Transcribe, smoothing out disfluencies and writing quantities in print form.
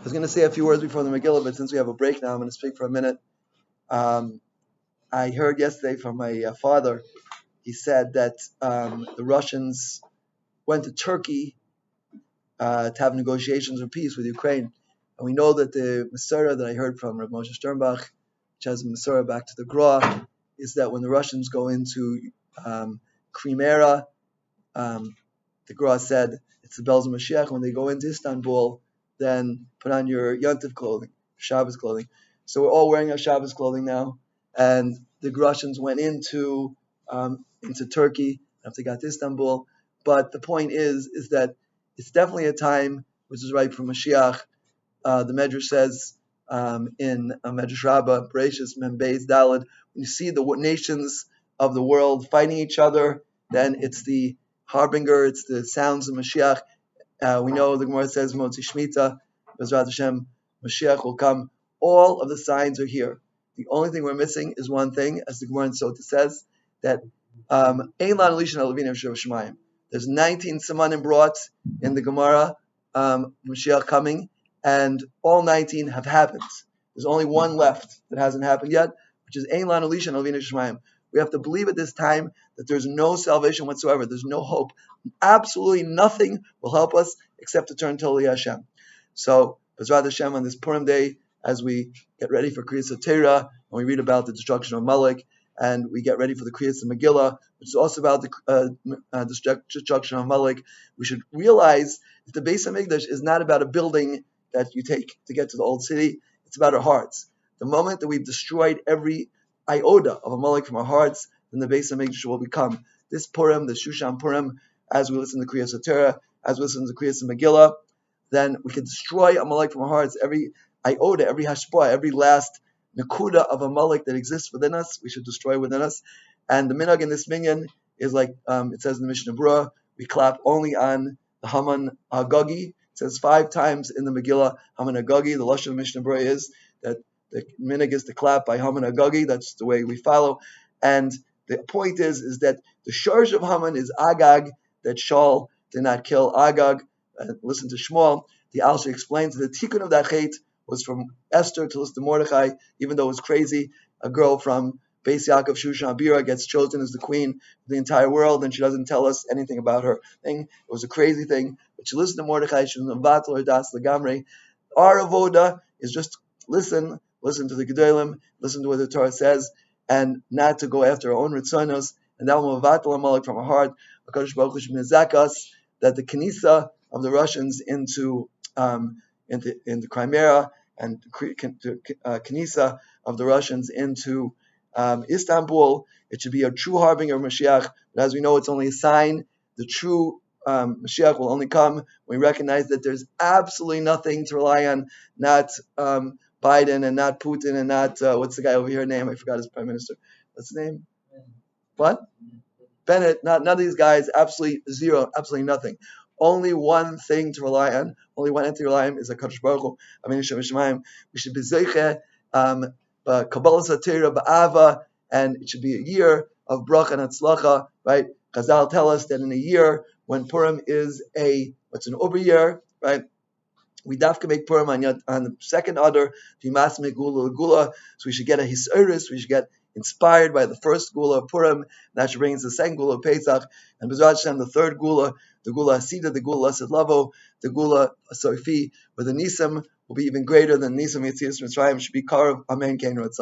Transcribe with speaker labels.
Speaker 1: was going to say a few words before the Megillah, but since we have a break now, I'm going to speak for a minute. I heard yesterday from my father. He said that the Russians went to Turkey to have negotiations for peace with Ukraine. And we know that the Masorah that I heard from Rav Moshe Sternbach, which has a Masorah back to the Gra, is that when the Russians go into Crimea, the Gra said it's the bells of Mashiach. When they go into Istanbul, then put on your Yontif clothing, Shabbos clothing. So we're all wearing our Shabbos clothing now. And the Russians went into Turkey after they got to Istanbul. But the point is that it's definitely a time which is ripe for Mashiach. The Medrash says in Medrash Rabbah, Bereshis Mem Beis Daled, when you see the nations of the world fighting each other, then it's the harbinger, it's the sounds of Mashiach. We know the Gemara says, Motzi Shemitah, Bezrat Hashem, Mashiach will come. All of the signs are here. The only thing we're missing is one thing, as the Gemara in Sota says, that Ein Lan Elisha Alavina Shemayim. There's 19 Simanim brought in the Gemara, Mashiach coming, and all 19 have happened. There's only one left that hasn't happened yet, which is Ein Lan Elisha Alavina Shemayim. We have to believe at this time that there's no salvation whatsoever. There's no hope. Absolutely nothing will help us except to turn totally to Hashem. So, Bezrat Hashem on this Purim day, as we get ready for Kriyas Torah, and we read about the destruction of Amalek, and we get ready for the Kriyas Megillah, which is also about the destruction of Amalek, we should realize that the Beit HaMikdash is not about a building that you take to get to the old city. It's about our hearts. The moment that we've destroyed every iota of Amalek from our hearts, then the Beit HaMikdash will become this Purim, the Shushan Purim, as we listen to Kriyas Torah, as we listen to Kriyas Megillah, then we can destroy Amalek from our hearts. Every iota, every hashpah, every last nakuda of Amalek that exists within us, we should destroy within us. And the minhag in this minyan is like it says in the Mishnah Berurah, we clap only on the Haman Agagi. It says 5 times in the Megillah, Haman Agagi. The lashon of Mishnah Berurah is that the minhag is to clap by Haman Agagi. That's the way we follow. And the point is that the shorsh of Haman is Agag, that Shaul did not kill Agag. Listen to Shmuel. The Alsha explains that the tikkun of that chait was from Esther to listen to Mordechai, even though it was crazy. A girl from Beis Yaakov Shushan Abira gets chosen as the queen of the entire world, and she doesn't tell us anything about her thing. It was a crazy thing. But she listened to Mordechai, she was Vatal or Das Lagamre. Our avoda is just listen to the Gedolim, listen to what the Torah says, and not to go after our own ritzonos, and that will Vatal Amalek from our heart. HaKadosh Baruch Hu should mezak us that the Kenisa of the Russians into Crimea and Kenisa of the Russians into Istanbul, it should be a true harbinger of Mashiach. But as we know, it's only a sign. The true Mashiach will only come when we recognize that there's absolutely nothing to rely on, not Biden and not Putin and not, what's the guy over here name? I forgot his prime minister. What's his name? What? Bennett. None of these guys, absolutely zero, absolutely nothing. Only one thing to rely on, only one entity to rely on is a HaKadosh Baruch Hu. We should be zeiche, Kabbalah Satira, Ba'ava, and it should be a year of bracha and atzlacha, right? Chazal tell us that in a year when Purim is an Uber year, right? We dafka make Purim on the second Adar, Vimas Megula Gula, so we should get a Hisoris, we should get inspired by the first Gula of Purim, and that should bring us the second Gula of Pesach, and B'ezrat Hashem, the third Gula, the Gula Asida, the Gula Asad Lavo, the Gula Sofi, where the Nisim will be even greater than Nisim Yetzias Mitzrayim, should be Karav, Amen, Kain Ratzah.